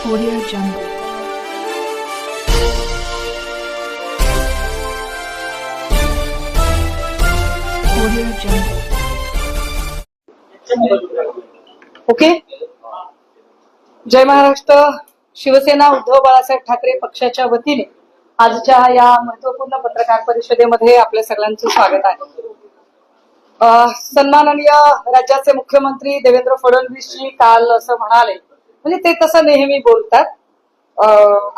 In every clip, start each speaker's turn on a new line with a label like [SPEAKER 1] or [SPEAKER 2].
[SPEAKER 1] Audio Jungle. Audio Jungle.
[SPEAKER 2] Okay. जय महाराष्ट्र. शिवसेना उद्धव बाळासाहेब ठाकरे पक्षाच्या वतीने आजच्या या महत्वपूर्ण पत्रकार परिषदेमध्ये आपल्या सगळ्यांचं स्वागत आहे. सन्माननीय राज्याचे मुख्यमंत्री देवेंद्र फडणवीसजी काल असं म्हणाले, म्हणजे ते तसं नेहमी बोलतात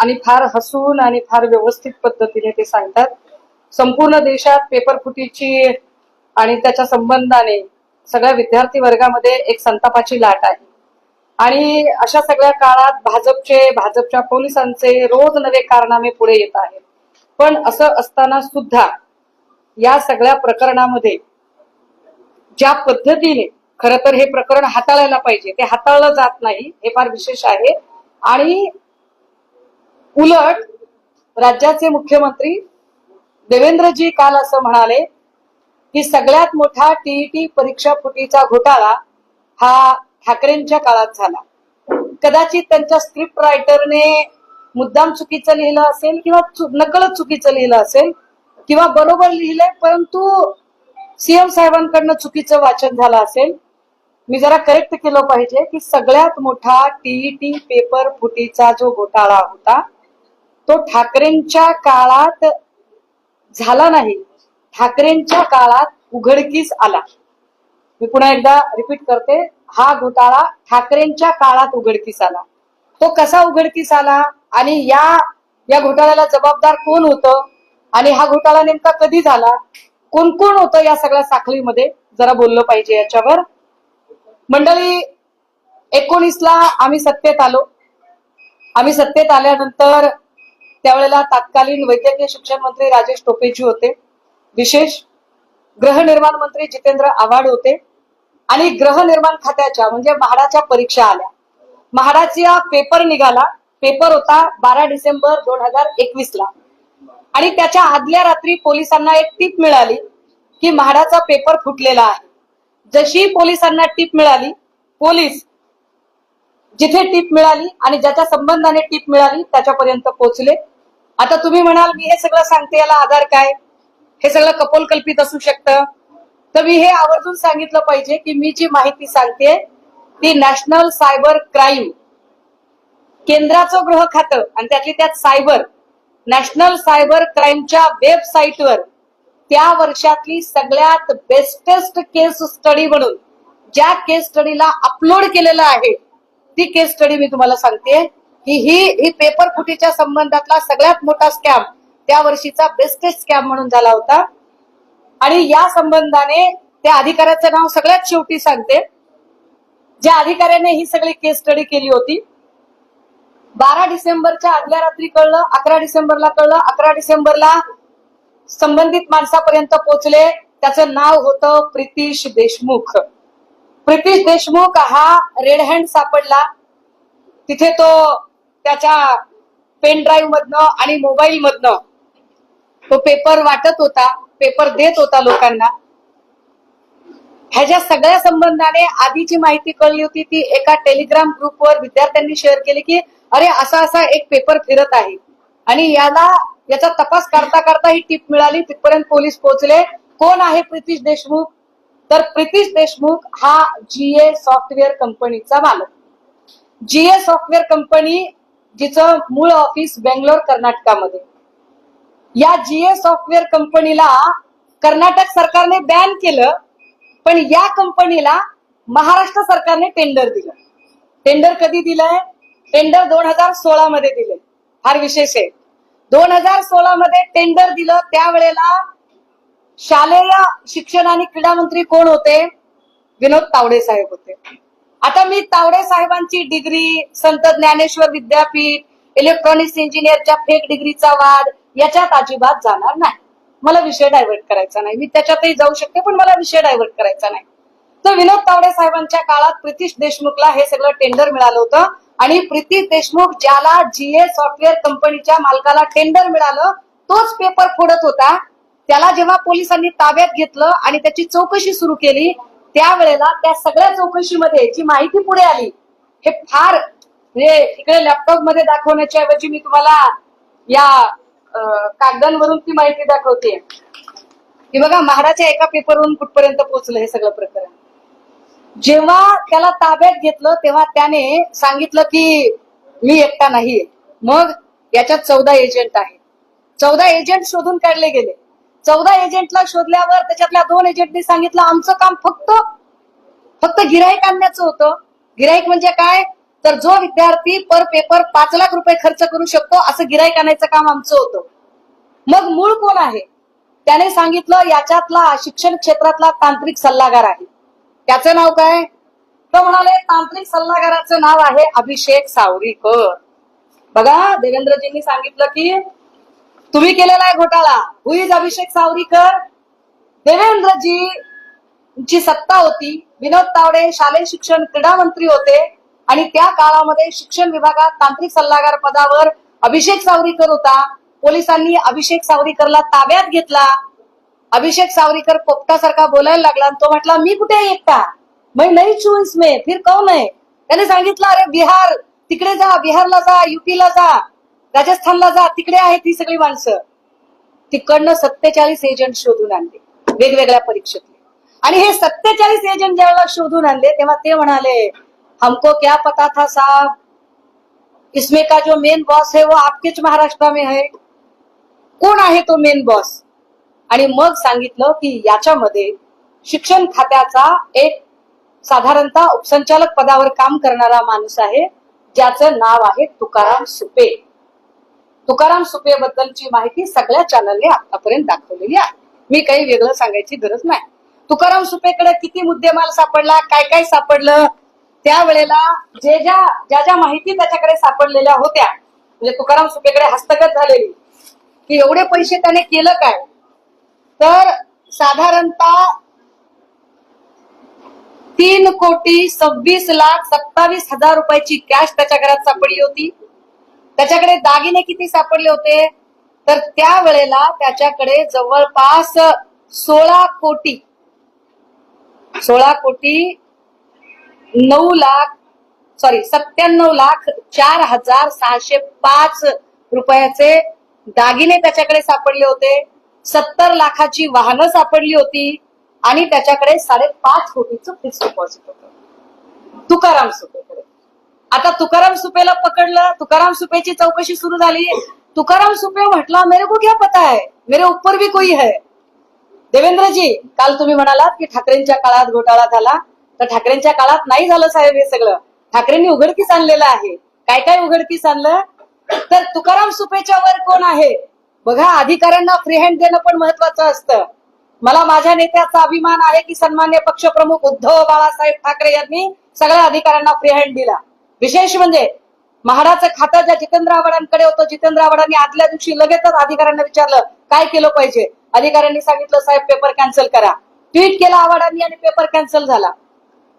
[SPEAKER 2] आणि फार हसून आणि फार व्यवस्थित पद्धतीने ते सांगतात. संपूर्ण देशात पेपर फुटीची आणि त्याच्या संबंधाने सगळ्या विद्यार्थी वर्गामध्ये एक संतापाची लाट आहे आणि अशा सगळ्या काळात भाजपच्या पोलिसांचे रोज नवे कारनामे पुढे येत आहेत. पण असं असताना सुद्धा या सगळ्या प्रकरणामध्ये ज्या पद्धतीने खरं तर हे प्रकरण हाताळायला पाहिजे ते हाताळलं जात नाही, हे फार विशेष आहे. आणि उलट राज्याचे मुख्यमंत्री देवेंद्रजी काल असं म्हणाले की सगळ्यात मोठा टीईटी परीक्षा फुटीचा घोटाळा हा ठाकरेंच्या काळात झाला. कदाचित त्यांच्या स्क्रिप्ट रायटरने मुद्दाम चुकीचं लिहिलं असेल किंवा नकळत चुकीचं लिहिलं असेल किंवा बरोबर लिहिलंय परंतु सीएम साहेबांकडनं चुकीचं वाचन झालं असेल. मी जरा करेक्ट केलं पाहिजे की सगळ्यात मोठा टीईटी पेपर फुटीचा जो घोटाळा होता तो ठाकरेंच्या काळात झाला नाही, ठाकरेंच्या काळात उघडकीस आला. मी पुन्हा एकदा रिपीट करते, हा घोटाळा ठाकरेंच्या काळात उघडकीस आला. तो कसा उघडकीस आला आणि या घोटाळ्याला जबाबदार कोण होतं आणि हा घोटाळा नेमका कधी झाला, कोण कोण होतं या सगळ्या साखळीमध्ये जरा बोललं पाहिजे याच्यावर. मंडळी, 19ला आम्ही सत्तेत आलो. आम्ही सत्तेत आल्यानंतर त्यावेळेला तत्कालीन वैद्यकीय शिक्षण मंत्री राजेश टोपेजी होते, विशेष गृहनिर्माण मंत्री जितेंद्र आव्हाड होते आणि गृहनिर्माण खात्याच्या म्हणजे म्हाडाच्या परीक्षा आल्या. म्हाडाचा पेपर निघाला. पेपर होता 12 डिसेंबर 2021ला आणि त्याच्या आदल्या रात्री पोलिसांना एक टीप मिळाली की म्हाडाचा पेपर फुटलेला आहे. जशी पोलिसांना टीप मिळाली, पोलीस जिथे टीप मिळाली आणि ज्याच्या संबंधाने टीप मिळाली त्याच्यापर्यंत पोहोचले. आता तुम्ही म्हणाल मी हे सगळं सांगते याला आधार काय, हे सगळं कपोलकल्पित असू शकतं. तर मी हे आवर्जून सांगितलं पाहिजे की मी जी माहिती सांगते ती नॅशनल सायबर क्राईम केंद्राचं गृह खातं आणि त्यातली त्यात सायबर नॅशनल सायबर क्राईमच्या वेबसाईटवर त्या वर्षातली सगळ्यात बेस्टेस्ट केस स्टडी म्हणून ज्या केस स्टडीला अपलोड केलेलं आहे ती केस स्टडी मी तुम्हाला सांगते की ही पेपर फुटीच्या संबंधातला सगळ्यात मोठा स्कॅम त्या वर्षीचा बेस्टेस्ट स्कॅम म्हणून झाला होता. आणि या संबंधाने त्या अधिकाऱ्याचं नाव सगळ्यात शेवटी सांगते. ज्या अधिकाऱ्याने ही सगळी केस स्टडी केली होती 12 डिसेंबरच्या आदल्या रात्री कळलं, 11 डिसेंबरला कळलं, 11 डिसेंबरला संबंधित माणसापर्यंत पोहोचले. त्याचं नाव होतं प्रितीश देशमुख. प्रितीश देशमुख हा रेड हँड सापडला. तिथे तो त्याच्या पेन ड्राईव्ह मधनं आणि मोबाईल मधनं तो पेपर वाटत होता, पेपर देत होता लोकांना. ह्याच्या सगळ्या संबंधाने आधीची माहिती कळली होती ती एका टेलिग्राम ग्रुपवर विद्यार्थ्यांनी शेअर केली की अरे असा एक पेपर फिरत आहे आणि याचा तपास करता करता ही टीप मिळाली. तिथपर्यंत पोलीस पोहोचले. कोण आहे प्रितीश देशमुख, तर प्रितीश देशमुख हा जीए सॉफ्टवेअर कंपनीचा मालक. जीए सॉफ्टवेअर कंपनी जिचं मूळ ऑफिस बेंगलोर कर्नाटकामध्ये. या जीए सॉफ्टवेअर कंपनीला कर्नाटक सरकारने बॅन केलं पण या कंपनीला महाराष्ट्र सरकारने टेंडर दिलं. टेंडर कधी दिलंय, टेंडर 2016 मध्ये दिले. फार विशेष आहे, 2016 मध्ये टेंडर दिलं. त्यावेळेला शालेय शिक्षण आणि क्रीडा मंत्री कोण होते, विनोद तावडे साहेब होते. आता मी तावडे साहेबांची डिग्री, संत ज्ञानेश्वर विद्यापीठ, इलेक्ट्रॉनिक्स इंजिनियरच्या फेक डिग्रीचा वाद याच्यात अजिबात जाणार नाही. मला विषय डायव्हर्ट करायचा नाही. मी त्याच्यातही जाऊ शकते पण मला विषय डायव्हर्ट करायचा नाही. तर विनोद तावडे साहेबांच्या काळात प्रितीश देशमुखला हे सगळं टेंडर मिळालं होतं आणि प्रितीश देशमुख ज्याला जीए सॉफ्टवेअर कंपनीच्या मालकाला टेंडर मिळालं तोच पेपर फोडत होता. त्याला जेव्हा पोलिसांनी ताब्यात घेतलं आणि त्याची चौकशी सुरू केली त्यावेळेला त्या सगळ्या चौकशीमध्ये जी माहिती पुढे आली हे फार म्हणजे इकडे लॅपटॉप मध्ये दाखवण्याच्या ऐवजी मी तुम्हाला या कागदांवरून ती माहिती दाखवते की बघा महाडाच्या एका पेपरवरून कुठपर्यंत पोहोचलं हे सगळं प्रकरण. जेव्हा त्याला ताब्यात घेतलं तेव्हा त्याने सांगितलं की मी एकटा नाहीये. मग याच्यात 14 एजंट आहेत. 14 एजंट शोधून काढले गेले. 14 एजंटला शोधल्यावर त्याच्यातल्या 2 एजंटनी सांगितलं आमचं काम फक्त गिराईक आणण्याचं होतं. गिराईक म्हणजे काय, तर जो विद्यार्थी पर पेपर 5 लाख रुपये खर्च करू शकतो असं गिराईक आणायचं काम आमचं होतं. मग मूळ कोण आहे, त्याने सांगितलं याच्यातला शिक्षण क्षेत्रातला तांत्रिक सल्लागार आहे. त्याचं नाव काय, तर म्हणाले तांत्रिक सल्लागाराचं नाव आहे अभिषेक सावरीकर. बघा देवेंद्रजींनी सांगितलं की तुम्ही केलेला आहे घोटाळा. हु इज अभिषेक सावरीकर. देवेंद्रजींची सत्ता होती. विनोद तावडे शालेय शिक्षण क्रीडा मंत्री होते आणि त्या काळामध्ये शिक्षण विभागात तांत्रिक सल्लागार पदावर अभिषेक सावरीकर होता. पोलिसांनी अभिषेक सावरीकरला ताब्यात घेतला. अभिषेक सावरीकर पोपटासारखा बोलायला लागला आणि तो म्हटला मी कुठे एकटा, मैं नहीं छू इसमें, फिर कौन है. त्याने सांगितलं अरे बिहार तिकडे जा, बिहारला जा, युपीला जा, राजस्थानला जा, तिकडे आहेत ही सगळी माणसं. तिकडनं 47 एजंट शोधून आणले वेगवेगळ्या परीक्षेतले. आणि हे 47 एजंट ज्यावेळेला शोधून आणले तेव्हा ते म्हणाले हमको क्या पता था साहब, इसमें का जो मेन बॉस है वो आपकेच महाराष्ट्र में है. कोण आहे तो मेन बॉस. आणि मग सांगितलं की याच्यामध्ये शिक्षण खात्याचा एक साधारणतः उपसंचालक पदावर काम करणारा माणूस आहे ज्याचं नाव आहे तुकाराम सुपे. तुकाराम सुपे बद्दलची माहिती सगळ्या चॅनलने आतापर्यंत दाखवलेली आहे. मी काही वेगळं सांगायची गरज नाही. तुकाराम सुपेकडे किती मुद्देमाल सापडला, काय काय सापडलं, त्यावेळेला ज्या माहिती त्याच्याकडे सापडलेल्या होत्या म्हणजे तुकाराम सुपेकडे हस्तगत झालेली की एवढे पैसे त्याने केलं काय, तर साधारणतः 3,26,27,000 रुपयाची कॅश त्याच्या घरात सापडली होती. त्याच्याकडे दागिने किती सापडले होते, तर त्यावेळेला त्याच्याकडे जवळपास 97,04,605 रुपयाचे दागिने त्याच्याकडे सापडले होते. 70 लाखाची वाहनं सापडली होती आणि त्याच्याकडे 5.5 कोटीचं फिक्स डिपॉझिट होतं तुकाराम सुपेकडे. आता तुकाराम सुपेला पकडलं. तुकाराम सुपेची चौकशी सुरू झाली. तुकाराम सुपे म्हटला मेरे को क्या पता है, मेरे ऊपर भी कोई है. देवेंद्रजी काल तुम्ही म्हणालात की ठाकरेंच्या काळात घोटाळा झाला, तर ठाकरेंच्या काळात नाही झालं साहेब. हे सगळं ठाकरेंनी उघडकीस आणलेलं आहे. काय काय उघडकीस आणलं, तर तुकाराम सुपेच्या वर कोण आहे बघा. अधिकाऱ्यांना फ्री हँड देणं पण महत्वाचं असतं. मला माझ्या नेत्याचा अभिमान आहे की सन्मान्य पक्षप्रमुख उद्धव बाळासाहेब ठाकरे यांनी सगळ्या अधिकाऱ्यांना फ्री हँड दिला. विशेष म्हणजे महाडाचं खातं ज्या जितेंद्र आव्हाडांकडे होतं, जितेंद्र आव्हाडांनी आदल्या दिवशी लगेचच अधिकाऱ्यांना विचारलं काय केलं पाहिजे. अधिकाऱ्यांनी सांगितलं साहेब पेपर कॅन्सल करा. ट्विट केला आव्हाडांनी आणि पेपर कॅन्सल झाला.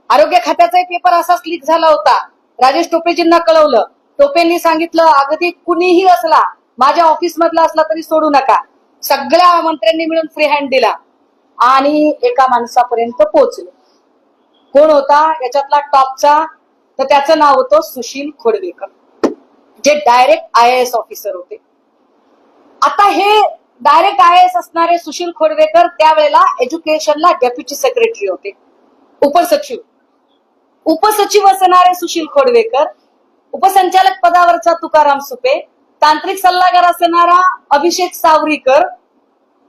[SPEAKER 2] आरोग्य खात्याचाही पेपर असाच लीक झाला होता. राजेश टोपेजींना कळवलं. टोपेंनी सांगितलं अगदी कुणीही असला, माझ्या ऑफिस मधला असला तरी सोडू नका. सगळ्या मंत्र्यांनी मिळून फ्री हँड दिला आणि एका माणसापर्यंत पोहोचले. कोण होता याच्यातला टॉपचा, तर त्याचं नाव होतं सुशील खोडवेकर, जे डायरेक्ट IAS ऑफिसर होते. आता हे डायरेक्ट IAS असणारे सुशील खोडवेकर त्यावेळेला एज्युकेशनला डेप्युटी सेक्रेटरी होते, उपसचिव. उपसचिव असणारे सुशील खोडवेकर, उपसंचालक पदावरचा तुकाराम सुपे, तांत्रिक सल्लागार असणारा अभिषेक सावरीकर,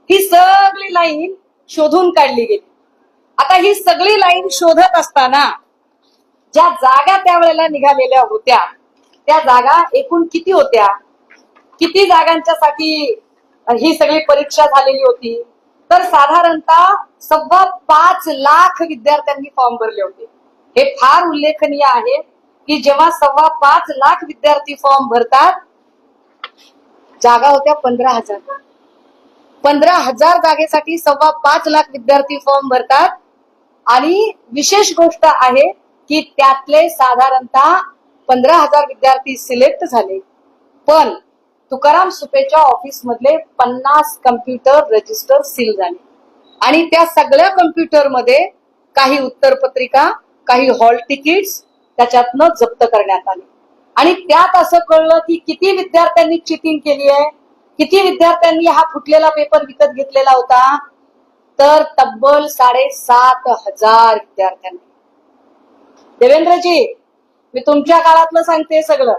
[SPEAKER 2] ही सगळी लाईन शोधून काढली गेली. आता ही सगळी लाईन शोधत असताना ज्या जागा त्यावेळेला निघालेल्या होत्या त्या जागा एकूण किती होत्या, किती जागांच्यासाठी ही सगळी परीक्षा झालेली होती, तर साधारणतः 5.25 लाख विद्यार्थ्यांनी फॉर्म भरले होते. हे फार उल्लेखनीय आहे की जेव्हा 5.25 लाख विद्यार्थी फॉर्म भरतात, जागा होत्या 15,000. 15,000 जागेसाठी 5.25 लाख विद्यार्थी फॉर्म भरतात. आणि विशेष गोष्ट आहे की त्यातले साधारणतः 15,000 विद्यार्थी सिलेक्ट झाले, पण तुकाराम सुपेच्या ऑफिस मधले 50 कम्प्युटर रजिस्टर सील झाले आणि त्या सगळ्या कम्प्युटरमध्ये काही उत्तरपत्रिका, काही हॉल तिकीट्स त्याच्यातनं जप्त करण्यात आले. आणि त्यात असं कळलं की किती विद्यार्थ्यांनी चिटिंग केली आहे, किती विद्यार्थ्यांनी हा फुटलेला पेपर विकत घेतलेला होता, तर तब्बल 7,500 विद्यार्थ्यांनी. देवेंद्रजी, मी तुमच्या काळातलं सांगते सगळं.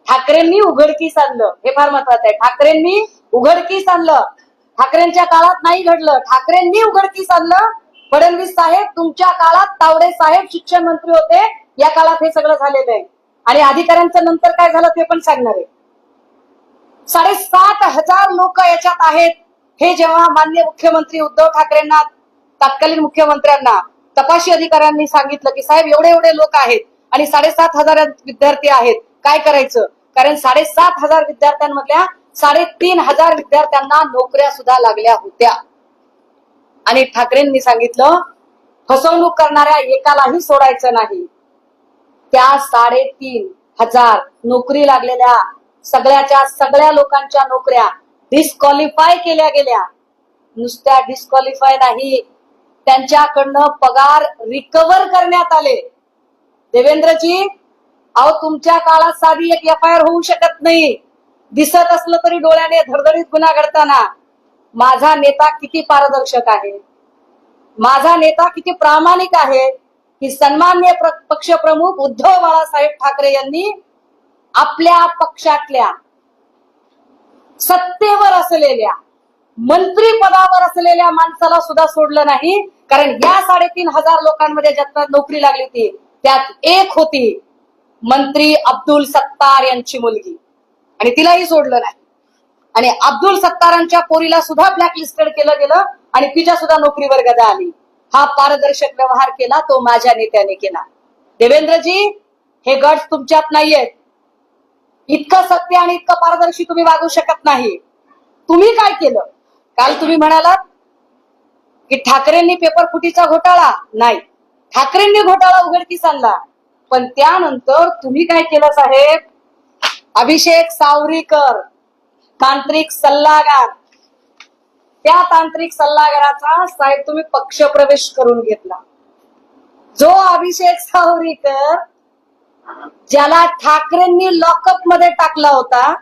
[SPEAKER 2] ठाकरेंनी उघडकीस आणलं, हे फार महत्वाचं आहे. ठाकरेंनी उघडकीस आणलं. ठाकरेंच्या काळात नाही घडलं, ठाकरेंनी उघडकीस आणलं. फडणवीस साहेब तुमच्या काळात, तावडे साहेब शिक्षण मंत्री होते, या काळात हे सगळं झालेलं आहे. आणि अधिकाऱ्यांचं नंतर काय झालं ते पण सांगणार आहे. 7,500 लोक याच्यात आहेत. हे जेव्हा माननीय मुख्यमंत्री उद्धव ठाकरेंना, तत्कालीन मुख्यमंत्र्यांना, तपासी अधिकाऱ्यांनी सांगितलं की साहेब एवढे एवढे लोक आहेत आणि 7,500 विद्यार्थी आहेत, काय करायचं? कारण 7,500 विद्यार्थ्यांमधल्या 3,500 विद्यार्थ्यांना नोकऱ्या सुद्धा लागल्या होत्या. आणि ठाकरेंनी सांगितलं फसवणूक करणाऱ्या एकालाही सोडायचं नाही. त्या 3,500 नोकरी लागलेल्या सगळ्याच्या सगळ्या लोकांच्या नोकऱ्या डिस्क्वालिफाय केल्या गेल्या. नुसत्या डिस्क्वालिफाय नाही, त्यांच्याकडनं पगार रिकव्हर करण्यात आले. देवेंद्रजी, अहो तुमच्या काळात साधी एक FIR होऊ शकत नाही. दिसत असलं तरी डोळ्याने धडधडीत गुन्हा घडताना. माझा नेता किती पारदर्शक आहे, माझा नेता किती प्रामाणिक आहे की सन्माननीय पक्षप्रमुख उद्धव बाळासाहेब ठाकरे यांनी आपल्या पक्षातल्या सत्तेवर असलेल्या, मंत्री पदावर असलेल्या माणसाला सुद्धा सोडलं नाही. कारण या 3,500 लोकांमध्ये ज्यांना नोकरी लागली होती त्यात एक होती मंत्री अब्दुल सत्तार यांची मुलगी, आणि तिलाही सोडलं नाही. आणि अब्दुल सत्तारांच्या पोरीला सुद्धा ब्लॅकलिस्टेड केलं गेलं आणि तिच्या सुद्धा नोकरीवर गदा आली. हा पारदर्शक व्यवहार केला तो माझ्या नेत्याने केला. देवेंद्रजी, हे गट तुमच्यात नाहीयेत. इतकं सत्य आणि इतकं पारदर्शी तुम्ही वागू शकत नाही. तुम्ही काय केलं? काल तुम्ही म्हणालात की ठाकरेंनी पेपर फुटीचा घोटाळा नाही, ठाकरेंनी घोटाळा उघडकीस आणला. पण त्यानंतर तुम्ही काय केलं साहेब? अभिषेक सावरीकर तांत्रिक सल्लागार, त्या तांत्रिक सल्लागाराचा साहेब तुम्ही पक्षप्रवेश करून घेतला. जो अभिषेक सावरीकर ज्याला ठाकरेंनी लॉकअप मध्ये टाकला होता,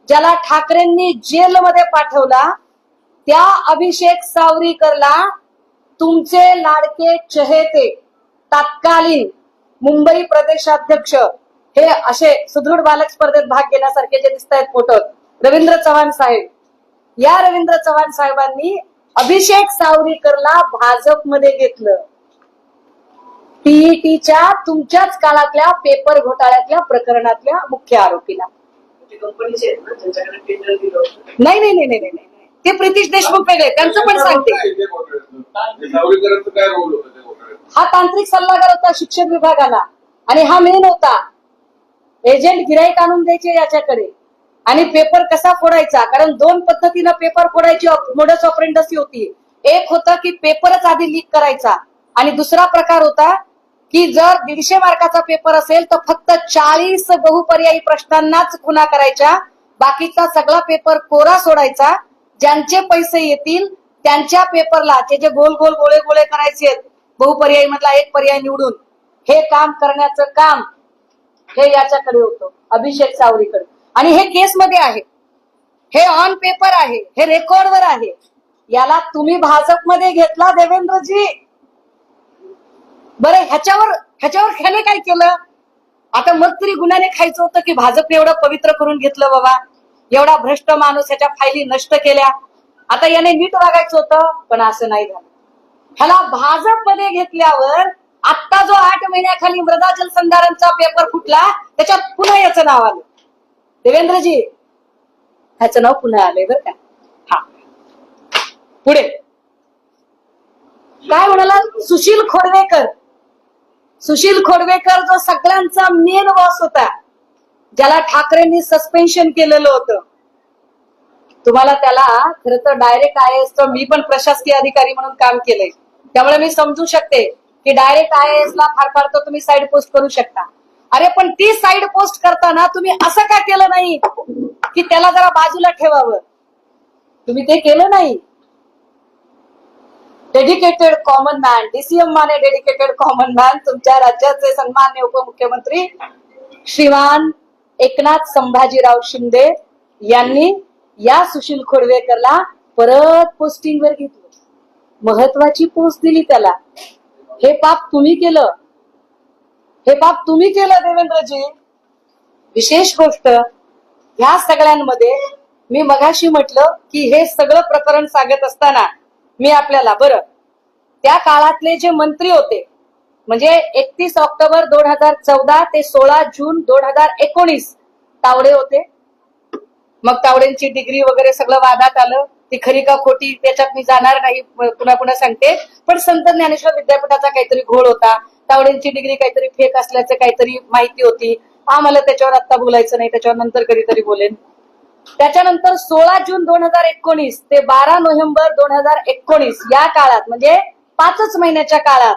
[SPEAKER 2] ज्याला ठाकरेंनी जेलमध्ये पाठवला, त्या अभिषेक सावरीकरला तुमचे लाडके चहेते तत्कालीन मुंबई प्रदेशाध्यक्ष, हे असे सुदृढ बालक स्पर्धेत भाग घेण्यासारखे जे दिसत आहेत फोटो, रवींद्र चव्हाण साहेब, या रवींद्र चव्हाण साहेबांनी अभिषेक सावरीकरला भाजपमध्ये घेतलं. टीईटीच्या तुमच्याच काळातल्या पेपर घोटाळ्यातल्या प्रकरणातल्या मुख्य आरोपीला. नाही नाही नाही नाही नाही, ते प्रितीश देशमुख वेगळे, त्यांचं पण सांगते. हा तांत्रिक सल्लागार होता शिक्षण विभागाला, आणि हा मेन होता. एजंट गिराईक आणून द्यायचे याच्याकडे, आणि पेपर कसा फोडायचा, कारण 2 पद्धतीनं पेपर फोडायची मोडस ऑपरेंडसी होती. एक होतं की पेपरच आधी लीक करायचा, आणि दुसरा प्रकार होता की जर 150 मार्काचा पेपर असेल तर फक्त 40 बहुपर्यायी प्रश्नांनाच खुणा करायच्या, बाकीचा सगळा पेपर कोरा सोडायचा. ज्यांचे पैसे येतील त्यांच्या पेपरला ते जे गोल गोल गोळे गोळे करायचे बहुपर्यायी मधला एक पर्याय निवडून, हे काम करण्याचं काम हे याच्याकडे होतं, अभिषेक सावरीकडे. आणि हे केसमध्ये आहे, हे ऑन पेपर आहे, हे रेकॉर्डवर आहे. याला तुम्ही भाजपमध्ये घेतला देवेंद्रजी. बरं, ह्याच्यावर ह्याने काय केलं? आता मग तरी गुन्ह्याने खायचं होतं की भाजपने एवढं पवित्र करून घेतलं बाबा, एवढा भ्रष्ट माणूस, ह्याच्या फायली नष्ट केल्या. आता याने नीट वागायचं होतं, पण असं नाही झालं. ह्याला भाजपमध्ये घेतल्यावर आता जो 8 महिन्याखाली मृदा जलसंधारणचा पेपर फुटला, त्याच्यात पुन्हा याचं नाव आलं. देवेंद्रजी, ह्याचं नाव पुन्हा आलंय बरं का. हा, पुढे काय म्हणाला? सुशील खोडवेकर जो सगळ्यांचा मेन बॉस होता, ज्याला ठाकरेंनी सस्पेन्शन केलेलं होतं. तुम्हाला त्याला खरं तर डायरेक्ट IAS, मी पण प्रशासकीय अधिकारी म्हणून काम केलंय, त्यामुळे मी समजू शकते की डायरेक्ट IAS ला फार फार तर तुम्ही साईड पोस्ट करू शकता. अरे पण ती साईड पोस्ट करताना तुम्ही असं का केलं नाही की त्याला जरा बाजूला ठेवावं? तुम्ही ते केलं नाही. Dedicated common man, DCM Mane dedicated common man, तुमच्या राज्याचे सन्माननीय उपमुख्यमंत्री श्रीमान एकनाथ संभाजीराव शिंदे यांनी या सुशील खोडवेकरला परत पोस्टिंगवर घेतलं, महत्वाची पोस्ट दिली त्याला. हे पाप तुम्ही केलं, हे पाप तुम्ही केलं देवेंद्रजी. विशेष गोष्ट ह्या सगळ्यांमध्ये मी मगाशी म्हटलं की हे सगळं प्रकरण सांगत असताना मी आपल्याला बरं त्या काळातले जे मंत्री होते म्हणजे 31 ऑक्टोबर 2014 ते 16 जून 2019 तावडे होते. मग तावडेंची डिग्री वगैरे सगळं वादात आलं, ती खरी का खोटी त्याच्यात मी जाणार नाही, पुन्हा पुन्हा सांगते. पण संत ज्ञानेश्वर विद्यापीठाचा काहीतरी घोळ होता, तावडेंची डिग्री काहीतरी फेक असल्याचं काहीतरी माहिती होती. आम्हाला त्याच्यावर आता बोलायचं नाही, त्याच्यावर नंतर कधीतरी बोलेन. त्याच्यानंतर 16 जून 2019 ते 12 नोव्हेंबर 2019 या काळात म्हणजे 5 महिन्याच्या काळात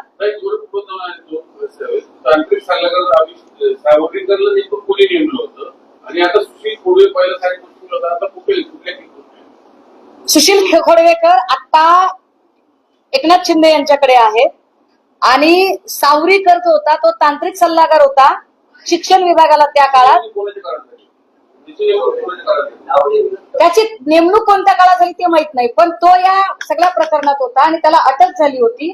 [SPEAKER 3] तांत्रिक सल्लागार सावरकरला नेमकं कोणी नेमलं होतं आणि आता सुशील खोडवे पहिला सारे होता, आता कुठल्या
[SPEAKER 2] सुशील खोडवेकर आता एकनाथ शिंदे यांच्याकडे आहे आणि सावरीकर जो होता तो तांत्रिक सल्लागार होता शिक्षण विभागाला त्या काळात. त्याची नेमणूक कोणत्या काळात झाली ते माहित नाही, पण तो या सगळ्या प्रकरणात होता आणि त्याला अटक झाली होती,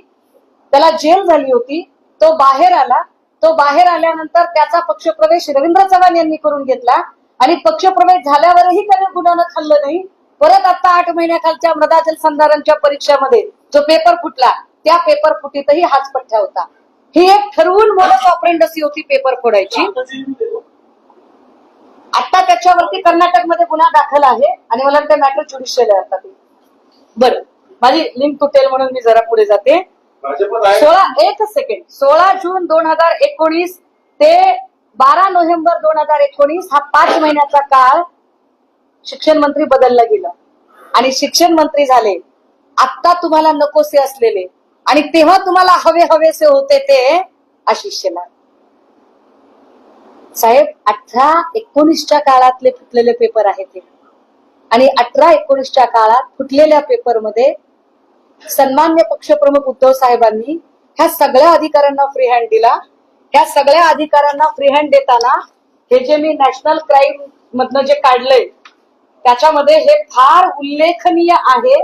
[SPEAKER 2] त्याला जेल झाली होती. तो बाहेर आला, तो बाहेर आल्यानंतर त्याचा पक्षप्रवेश रवींद्र चव्हाण यांनी करून घेतला आणि पक्षप्रवेश झाल्यावरही त्याने गुन्ह्यानं खाल्लं नाही. परत आता 8 महिन्याखालच्या मृदा जलसंधारणच्या परीक्षेमध्ये जो पेपर फुटला त्या पेपर फुटीतही हाच पठ्ठा होता. ही एक ठरवून मोडस ऑपरेंडसी होती पेपर फोडायची. आता त्याच्यावरती कर्नाटकमध्ये गुन्हा दाखल आहे आणि मला ते मॅटर ज्युडिशियल आहे आता. बरं माझी लिंक तुटेल म्हणून मी जरा पुढे जाते. 16 जून 2019 ते 12 नोव्हेंबर 2019 हा 5 महिन्याचा काळ शिक्षण मंत्री बदलला गेला आणि शिक्षण मंत्री झाले आता तुम्हाला नकोसे असलेले आणि तेव्हा तुम्हाला हवेसे होते ते आशिष शेलार साहेब. 18-19च्या काळातले फुटलेले पेपर आहेत ते आणि 18-19च्या काळात फुटलेल्या पेपरमध्ये सन्मान्य पक्षप्रमुख उद्धव साहेबांनी ह्या सगळ्या अधिकाऱ्यांना फ्री हँड दिला. ह्या सगळ्या अधिकाऱ्यांना फ्री हँड देताना हे जे मी नॅशनल क्राईम मधनं जे काढलंय त्याच्यामध्ये हे फार उल्लेखनीय आहे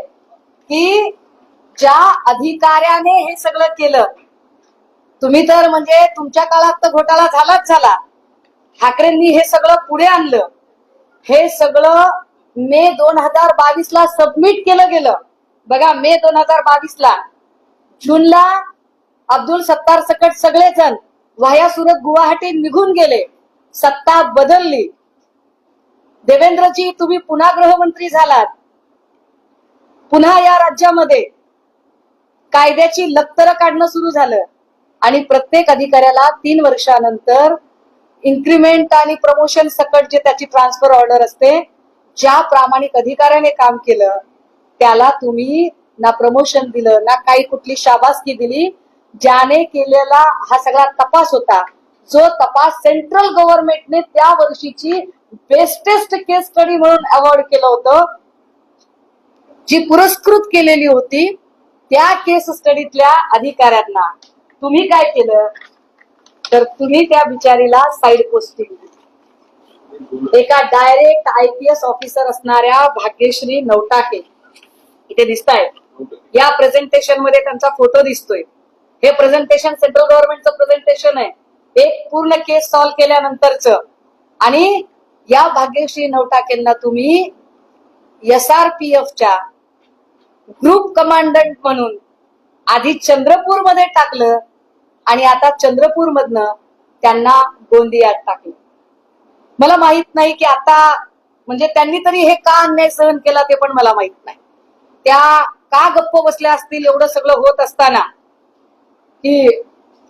[SPEAKER 2] की ज्या अधिकाऱ्याने हे सगळं केलं, तुम्ही तर म्हणजे तुमच्या काळात तर घोटाळा झालाच झाला, ठाकरेंनी हे सगळं पुढे आणलं. हे सगळं मे 2022 ला सबमिट केलं गेलं. बघा मे 2022 ला जूनला अब्दुल सत्तार सकट सगळेजण वाया सुरत गुवाहाटी निघून गेले, सत्ता बदलली. देवेंद्रजी तुम्ही पुन्हा गृहमंत्री झालात, पुन्हा या राज्यामध्ये कायद्याची लक्तरं काढणं सुरू झालं आणि प्रत्येक अधिकाऱ्याला 3 वर्षानंतर इन्क्रिमेंट आणि प्रमोशन सकट जे त्याची ट्रान्सफर ऑर्डर असते, ज्या प्रामाणिक अधिकाऱ्याने काम केलं त्याला तुम्ही ना प्रमोशन दिलं ना काही कुठली शाबासकी दिली. ज्याने केलेला हा सगळा तपास होता, जो तपास सेंट्रल गव्हर्नमेंटने त्या वर्षीची बेस्टेस्ट केस स्टडी म्हणून अवॉर्ड केलं होतं, जी पुरस्कृत केलेली होती, त्या केस स्टडीतल्या अधिकाऱ्यांना तुम्ही काय केलं तर तुम्ही त्या बिचारीला साईड पोस्टिंग, एका डायरेक्ट IPS ऑफिसर असणाऱ्या भाग्यश्री नवटाके इथे दिसत आहेत. या प्रेझेंटेशन मध्ये त्यांचा फोटो दिसतोय. हे प्रेझेंटेशन सेंट्रल गव्हर्नमेंटचं प्रेझेंटेशन आहे, एक पूर्ण केस सॉल्व्ह केल्यानंतरचं. आणि या भाग्यश्री नवटाकेंना तुम्ही SRPFच्या ग्रुप कमांडंट म्हणून आधी चंद्रपूर मध्ये टाकलं आणि आता चंद्रपूर मधनं त्यांना गोंदियात टाकलं. मला माहित नाही की आता म्हणजे त्यांनी तरी हे का अन्याय सहन केला ते पण मला माहित नाही. त्या का गप्प बसल्या असतील एवढं सगळं होत असताना, की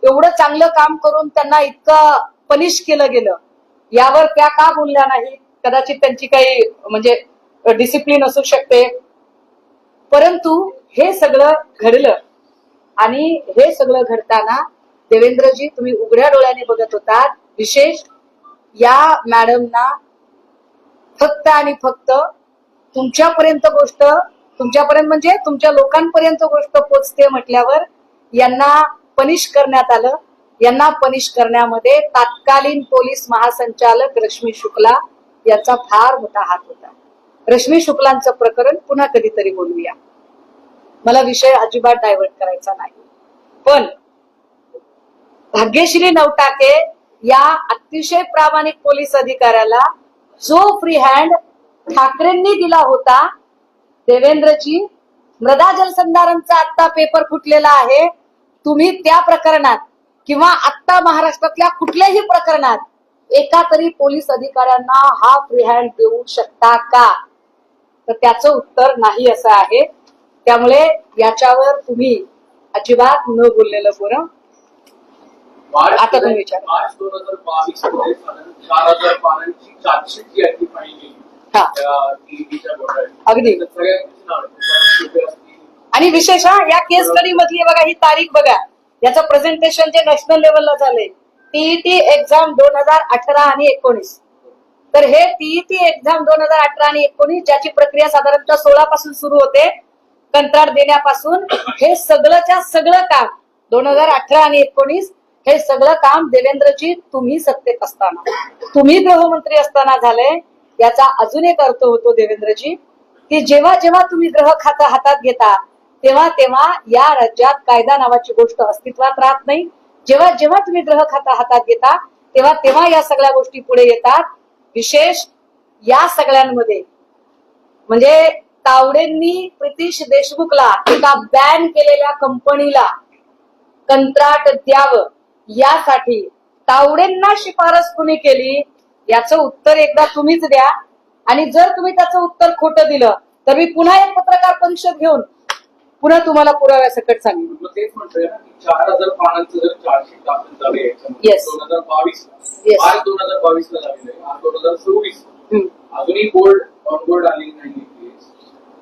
[SPEAKER 2] एवढं चांगलं काम करून त्यांना इतकं पनिश केलं गेलं, यावर त्या का बोलल्या नाही. कदाचित त्यांची काही म्हणजे डिसिप्लिन असू शकते, परंतु हे सगळं घडलं आणि हे सगळं घडताना देवेंद्रजी तुम्ही उघड्या डोळ्याने बघत होतात. विशेष या मॅडमना फक्त आणि फक्त तुमच्यापर्यंत गोष्ट, तुमच्यापर्यंत म्हणजे तुमच्या लोकांपर्यंत गोष्ट पोचते म्हटल्यावर यांना पनिश करण्यात आलं. यांना पनिश करण्यामध्ये तत्कालीन पोलीस महासंचालक रश्मी शुक्ला याचा फार मोठा हात होता. रश्मी शुक्लांचं प्रकरण पुन्हा कधीतरी बोलूया. मला विषय अजिबात डायव्हर्ट करायचा नाही. पण भाग्यश्री नवटाके या अतिशय प्रामाणिक पोलीस अधिकाऱ्याला जो फ्री हँड ठाकरेंनी दिला होता, देवेंद्रजी, मृदा जलसंधारणचा आत्ता पेपर फुटलेला आहे. तुम्ही त्या प्रकरणात किंवा आत्ता महाराष्ट्रातल्या कुठल्याही प्रकरणात एका तरी पोलीस अधिकाऱ्यांना हा फ्री हँड देऊ शकता का? तर त्याचं उत्तर नाही असं आहे. त्यामुळे याच्यावर तुम्ही अजिबात न बोललेलं बरं. आता तुम्ही विचार.
[SPEAKER 3] मार्च 2022 मध्ये 4,000 पानांची चार्जशीट जी आहे ती फाईल केली.
[SPEAKER 2] हा. अगदी. आणि विशेष या केस स्टडी मधली बघा, ही तारीख बघा, याचं प्रेझेंटेशन जे नॅशनल लेवलला झालंय, टीईटी एक्झाम 2018 आणि 19. तर हे टीईटी एक्झाम 2018 आणि 19 ज्याची प्रक्रिया साधारणतः 16 पासून सुरू होते, कंत्राट देण्यापासून, हे सगळंच्या सगळं काम 2018 आणि 19 हे सगळं काम देवेंद्रजी तुम्ही सत्तेत असताना, तुम्ही गृहमंत्री असताना झालंय. याचा अजून एक अर्थ होतो देवेंद्रजी, की जेव्हा जेव्हा तुम्ही गृह खातं हातात घेता तेव्हा तेव्हा या राज्यात कायदा नावाची गोष्ट अस्तित्वात राहत नाही. जेव्हा जेव्हा तुम्ही गृह खातं हातात घेता तेव्हा तेव्हा या सगळ्या गोष्टी पुढे येतात. विशेष या सगळ्यांमध्ये म्हणजे तावडेंनी प्रितीश देशमुखला एका बॅन केलेल्या कंपनीला कंत्राट द्यावं यासाठी तावडेंना शिफारस कुणी केली, याचं उत्तर एकदा तुम्हीच द्या. आणि जर तुम्ही त्याचं उत्तर खोटं दिलं तर मी पुन्हा एक पत्रकार परिषद घेऊन पुन्हा तुम्हाला पुराव्यासकट सांगेन.
[SPEAKER 3] तेच म्हणतोय ना की 4,000 पानांचं जर चार्जशीट दाखल झालं
[SPEAKER 2] Yes.
[SPEAKER 3] 2022
[SPEAKER 2] Yes.
[SPEAKER 3] मार्च 2022 ला झालेलं आहे. आज 2026 अजूनही कोर्ट ऑन बोर्ड आलेली नाही.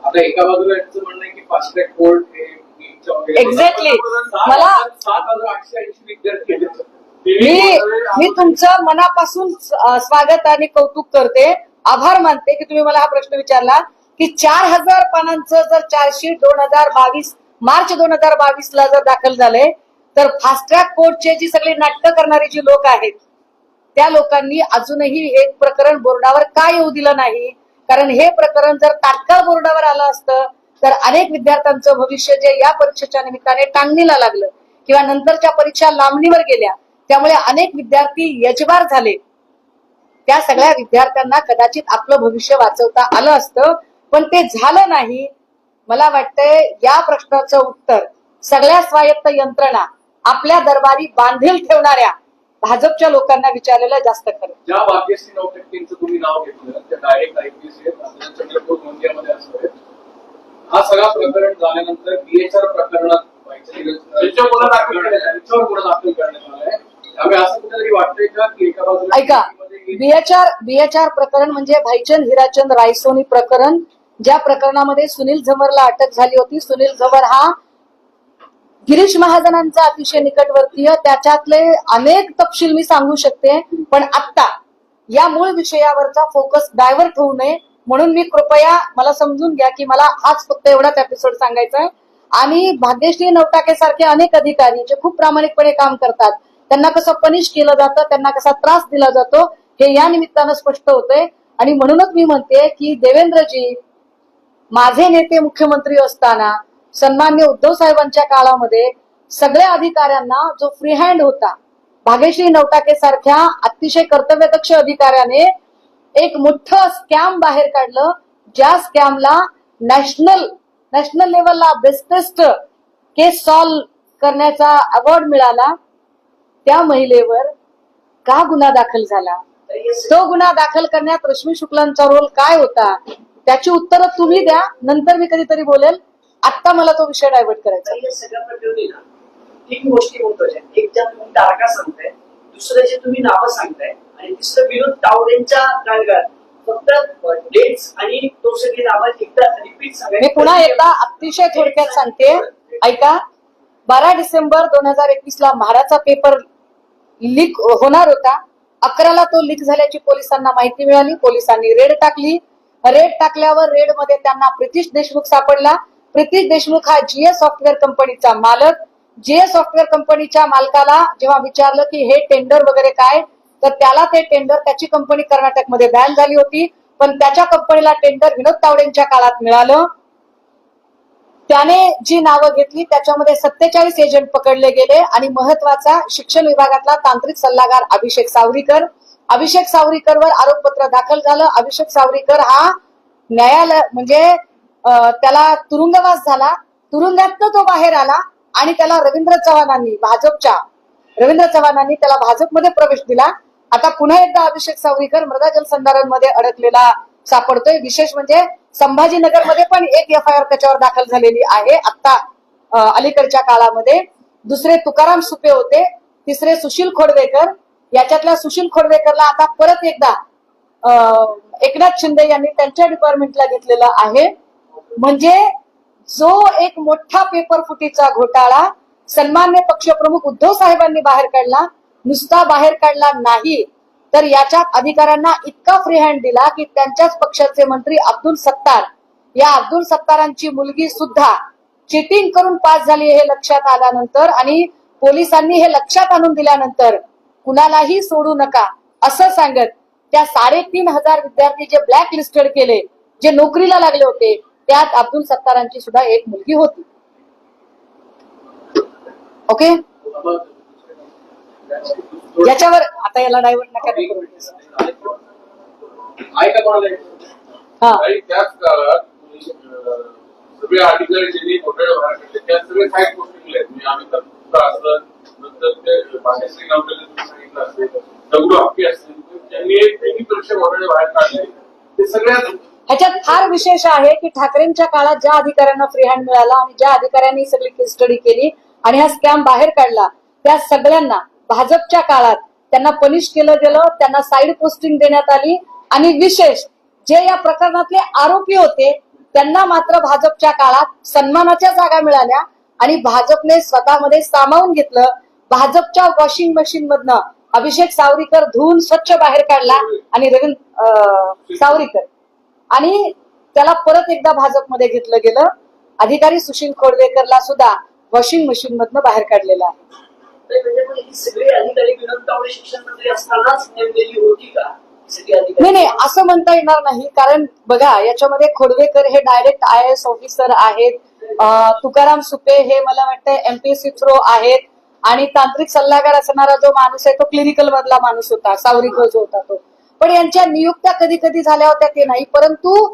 [SPEAKER 3] आता एका बाजूला यांचं म्हणणं आहे की फास्ट ट्रॅक कोर्ट हे
[SPEAKER 2] एक्झॅक्टली मला
[SPEAKER 3] 7,880 विद्यार्थी आहेत.
[SPEAKER 2] मी तुमचं मनापासून स्वागत आणि कौतुक करते, आभार मानते की तुम्ही मला हा प्रश्न विचारला की 4,000 पानांचं जर चार्जशीट 2022 मार्च 2022 ला जर दाखल झालंय तर फास्ट ट्रॅक कोर्टचे जी सगळी नाटकं करणारी जी लोक आहेत त्या लोकांनी अजूनही हे प्रकरण बोर्डावर का येऊ दिलं नाही. कारण हे प्रकरण जर तात्काळ बोर्डावर आलं असतं तर अनेक विद्यार्थ्यांचं भविष्य जे या परीक्षेच्या निमित्ताने टांगणीला लागलं किंवा नंतरच्या परीक्षा लांबणीवर गेल्या, त्यामुळे अनेक विद्यार्थी यजबार झाले. त्या सगळ्या विद्यार्थ्यांना कदाचित आपलं भविष्य वाचवता आलं असतं, पण ते झालं नाही. मला वाटतंय या प्रश्नाचं उत्तर सगळ्या स्वायत्त यंत्रणा आपल्या दरबारी बांधील ठेवणाऱ्या भाजपच्या लोकांना विचारलेलं जास्त खरं.
[SPEAKER 3] ज्या भाग्यश्री नवटक्केंचं तुम्ही नाव घेतलं त्या डायरेक्ट IPS आहेत, चंद्रपूर गोंदियामध्ये असतो. हा सगळा प्रकरण झाल्यानंतर BHR प्रकरणात दाखल करण्यात आलाय. त्यामुळे असं कुठेतरी वाटतंय का की एका बाजूला
[SPEAKER 2] ऐका, BHR प्रकरण म्हणजे भाईचंद हिराचंद रायसोनी प्रकरण, ज्या प्रकरणामध्ये सुनील झंवरला अटक झाली होती. सुनील झंवर हा गिरीश महाजनांचा अतिशय निकटवर्तीय, त्याच्यातले अनेक तपशील मी सांगू शकते, पण आता या मूळ विषयावरचा फोकस डायव्हर्ट होऊ नये म्हणून मी कृपया मला समजून घ्या की मला हाच फक्त एवढाच एपिसोड सांगायचा आहे. आणि भाग्यश्री नवटाके सारखे अनेक अधिकारी जे खूप प्रामाणिकपणे काम करतात त्यांना कसं पनिश केलं जातं, त्यांना कसा त्रास दिला जातो हे या निमित्तानं स्पष्ट होतंय. आणि म्हणूनच मी म्हणते की देवेंद्रजी, माझे नेते मुख्यमंत्री असताना सन्मान्य उद्धव साहेबांच्या काळामध्ये सगळ्या अधिकाऱ्यांना जो फ्री हँड होता, भाग्यश्री नवटाके सारख्या अतिशय कर्तव्यदक्ष अधिकाऱ्याने एक मोठं स्कॅम बाहेर काढलं, ज्या स्कॅमला नॅशनल लेवलला बेस्टेस्ट केस सॉल्व्ह करण्याचा अवॉर्ड मिळाला. त्या महिलेवर का गुन्हा दाखल झाला, तो गुन्हा दाखल करण्यात रश्मी शुक्लांचा रोल काय होता, त्याची उत्तरं तुम्ही द्या. नंतर मी कधीतरी बोलेल. आता मला तो विषय डायव्हर्ट करायचा.
[SPEAKER 4] या सगळ्या प्रकरणी ना 3 गोष्टी महत्वाच्या. एक ज्या तुम्ही तारखा सांगताय, दुसरं जे तुम्ही नावं सांगताय, आणि तिसरं विनोद तावडेंच्या काळात फक्त डेट्स आणि तो सगळी नावं एकदा रिपीट सांगायचं.
[SPEAKER 2] मी पुन्हा एकदा अतिशय थोडक्यात सांगते, ऐका. 12 डिसेंबर 2021 ला म्हाडाचा पेपर लीक होणार होता. 11ला तो लीक झाल्याची पोलिसांना माहिती मिळाली. पोलिसांनी रेड टाकली. रेड टाकल्यावर रेड मध्ये त्यांना प्रितीश देशमुख सापडला. प्रितीश देशमुख हा GS सॉफ्टवेअर कंपनीचा मालक. जे सॉफ्टवेअर कंपनीच्या मालकाला जेव्हा विचारलं की हे टेंडर वगैरे काय, तर त्याला ते टेंडर, त्याची कंपनी कर्नाटकमध्ये बॅन झाली होती, पण त्याच्या कंपनीला टेंडर विनोद तावडेंच्या काळात मिळालं. त्याने जी नावं घेतली त्याच्यामध्ये 47 एजंट पकडले गेले आणि महत्वाचा शिक्षण विभागातला तांत्रिक सल्लागार अभिषेक सावरीकरवर आरोपपत्र दाखल झालं. अभिषेक सावरीकर हा न्यायालय म्हणजे त्याला तुरुंगवास झाला. तुरुंगातनं तो बाहेर आला आणि त्याला रवींद्र चव्हाणांनी त्याला भाजपमध्ये प्रवेश दिला. आता पुन्हा एकदा अभिषेक सावरीकर मृदा जलसंधारणमध्ये अडकलेला सापडतोय. विशेष म्हणजे संभाजीनगरमध्ये पण एक FIR त्याच्यावर दाखल झालेली आहे आता अलीकडच्या काळामध्ये. दुसरे तुकाराम सुपे होते, तिसरे सुशील खोडवेकर. याच्यातल्या सुशील खोडवेकरला आता परत एकदा एकनाथ शिंदे यांनी त्यांच्या डिपार्टमेंटला घेतलेलं आहे. म्हणजे जो एक मोठा पेपर फुटीचा घोटाळा सन्मान्य पक्षप्रमुख उद्धव साहेबांनी बाहेर काढला, नुसता बाहेर काढला नाही तर याच्यात अधिकाऱ्यांना इतका फ्री हँड दिला की त्यांच्याच पक्षाचे मंत्री अब्दुल सत्तारांची मुलगी सुद्धा चिटिंग करून पास झाली हे लक्षात आल्यानंतर आणि पोलिसांनी हे लक्षात आणून दिल्यानंतर कुणालाही सोडू नका असं सांगत त्या 3,500 विद्यार्थी जे ब्लॅक लिस्टेड केले, जे नोकरीला लागले होते, त्यात अब्दुल सत्तारांची सुद्धा एक मुलगी होती. ओके, याच्यावर आता याला डायव्हर्ट नका करू.
[SPEAKER 3] ऐका कोणाला
[SPEAKER 2] हा,
[SPEAKER 3] आणि त्याच काळात सगळे अधिकारी ज्यांनी घोटाळे बाहेर काढले त्या सगळे साईड पोस्टिंगले आहेत. म्हणजे आम्ही असलं नंतर ते भाग्यश्री गावकरे सांगितलं असेल, दगडू हक्की असतील, त्यांनी परीक्षा घोटाळे बाहेर काढले. ते सगळ्यात
[SPEAKER 2] ह्याच्यात फार विशेष आहे की ठाकरेंच्या काळात ज्या अधिकाऱ्यांना फ्री हँड मिळाला आणि ज्या अधिकाऱ्यांनी सगळी केस स्टडी केली आणि हा स्कॅम बाहेर काढला, त्या सगळ्यांना भाजपच्या काळात त्यांना पनिश केलं गेलं, त्यांना साईड पोस्टिंग देण्यात आली. आणि विशेष जे या प्रकरणातले आरोपी होते त्यांना मात्र भाजपच्या काळात सन्मानाच्या जागा मिळाल्या आणि भाजपने स्वतःमध्ये सामावून घेतलं. भाजपच्या वॉशिंग मशीन मधनं अभिषेक सावरीकर धुवून स्वच्छ बाहेर काढला आणि सावरीकर आणि त्याला परत एकदा भाजपमध्ये घेतलं गेलं. अधिकारी सुशील खोडवेकरला सुद्धा वॉशिंग मशीन मधनं बाहेर काढलेलं आहे.
[SPEAKER 4] म्हणजे ही सगळी अधिकारी विनोद तावडे शिक्षण मंत्री असतानाच नेमलेली होती का?
[SPEAKER 2] नाही, असं म्हणता येणार नाही. कारण बघा याच्यामध्ये खोडवेकर हे डायरेक्ट IAS ऑफिसर आहेत, तुकाराम सुपे हे मला वाटतं MPSC थ्रो आहेत आणि तांत्रिक सल्लागार असणारा जो माणूस आहे तो क्लिनिकल मधला माणूस होता, सावरीकर जो होता तो. पण यांच्या नियुक्त्या कधी कधी झाल्या होत्या ते नाही, परंतु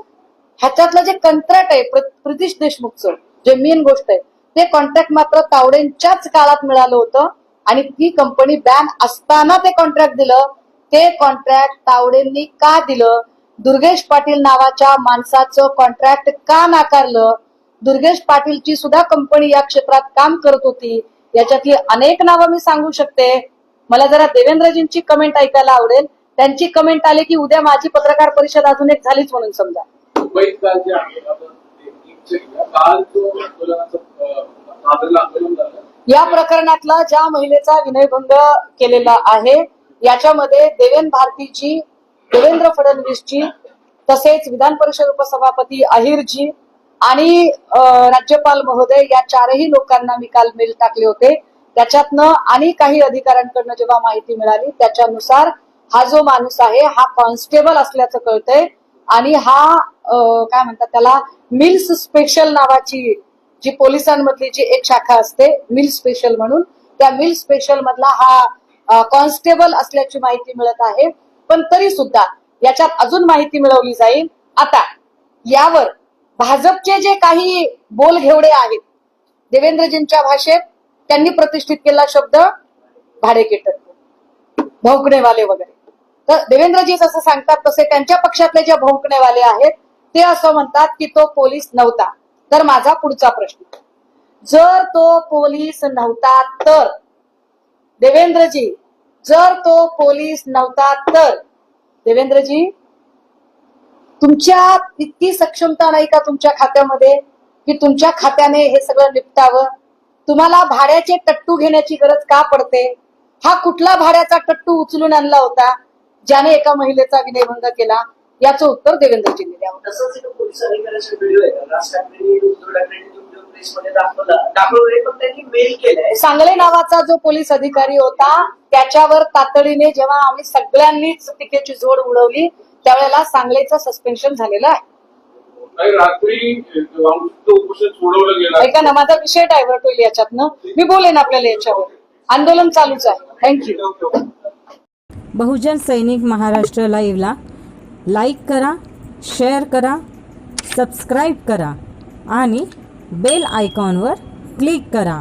[SPEAKER 2] ह्याच्यातलं जे कंत्राट आहे प्रितीश देशमुखचं, जे मेन गोष्ट आहे ते कॉन्ट्रॅक्ट मात्र तावडेंच्याच काळात मिळालं होतं आणि ती कंपनी बॅन असताना ते कॉन्ट्रॅक्ट दिलं. ते कॉन्ट्रॅक्ट तावडेंनी का दिलं? दुर्गेश पाटील नावाच्या माणसाचं कॉन्ट्रॅक्ट का नाकारलं? दुर्गेश पाटीलची सुद्धा कंपनी या क्षेत्रात काम करत होती. याच्यातली अनेक नावं मी सांगू शकते. मला जरा देवेंद्रजींची कमेंट ऐकायला आवडेल. त्यांची कमेंट आली की उद्या माझी पत्रकार परिषद अजून एक झालीच म्हणून समजा.
[SPEAKER 3] मुंबईत काल जे आहे काल जो आंदोलन झालं
[SPEAKER 2] या प्रकरणातला ज्या महिलेचा विनयभंग केलेला आहे याच्यामध्ये देवेंद्र फडणवीसजी, तसेच विधान परिषद उपसभापती अहिरजी आणि राज्यपाल महोदय या 4ही लोकांना मी काल मेल टाकले होते. त्याच्यातनं आणि काही अधिकाऱ्यांकडनं जेव्हा माहिती मिळाली त्याच्यानुसार हा जो माणूस आहे हा कॉन्स्टेबल असल्याचं कळतंय आणि हा काय म्हणतात त्याला मिल्स स्पेशल नावाची जी पोलिसांमधली जी एक शाखा असते मिल स्पेशल म्हणून, त्या मिल स्पेशल मधला हा कॉन्स्टेबल असल्याची माहिती मिळत आहे. पण तरी सुद्धा याच्यात अजून माहिती मिळवली जाईल. आता यावर भाजपचे जे काही बोल घेवडे आहेत देवेंद्रजींच्या भाषेत त्यांनी प्रतिष्ठित केला शब्द भाडेकेटर, भौंकणेवाले वगैरे. तर देवेंद्रजी जसं सांगतात तसे त्यांच्या पक्षातले जे भौंकणेवाले आहेत ते असं म्हणतात की तो पोलीस नव्हता. तर माझा पुढचा प्रश्न, जर तो पोलीस नव्हता तर देवेंद्रजी, जर तो पोलीस नव्हता तर देवेंद्रजी तुमच्या इतकी सक्षमता नाही का तुमच्या खात्यामध्ये की तुमच्या खात्याने हे सगळं निपटावं? तुम्हाला भाड्याचे टट्टू घेण्याची गरज का पडते? हा कुठला भाड्याचा टट्टू उचलून आणला होता ज्याने एका महिलेचा विनयभंग केला? याचं उत्तर देवेंद्रजींनी द्यावं.
[SPEAKER 4] तसंच पोलीस अधिकाऱ्याचा व्हिडिओ आहे. राज ठाकरेंनी उद्धव ठाकरेंनी प्रेसमध्ये दाखवलंय पण त्यांनी मेल केलंय.
[SPEAKER 2] सांगले नावाचा जो पोलीस अधिकारी होता त्याच्यावर तातडीने जेव्हा आम्ही सगळ्यांनीच टीकेची जोड उडवली त्यावेळेला सांगलेचं सस्पेन्शन झालेलं आहे.
[SPEAKER 3] नाही, रात्री आमचं उपोषण सोडवलं गेलं.
[SPEAKER 2] ऐका ना, माझा विषय डायव्हर्ट होईल याच्यातनं. मी बोलेन आपल्याला याच्यावर. आंदोलन चालूच आहे. थँक्यू.
[SPEAKER 5] बहुजन सैनिक महाराष्ट्र लाईव्हला लाईक करा, शेअर करा, सबस्क्राईब करा आणि बेल आयकॉनवर क्लिक करा.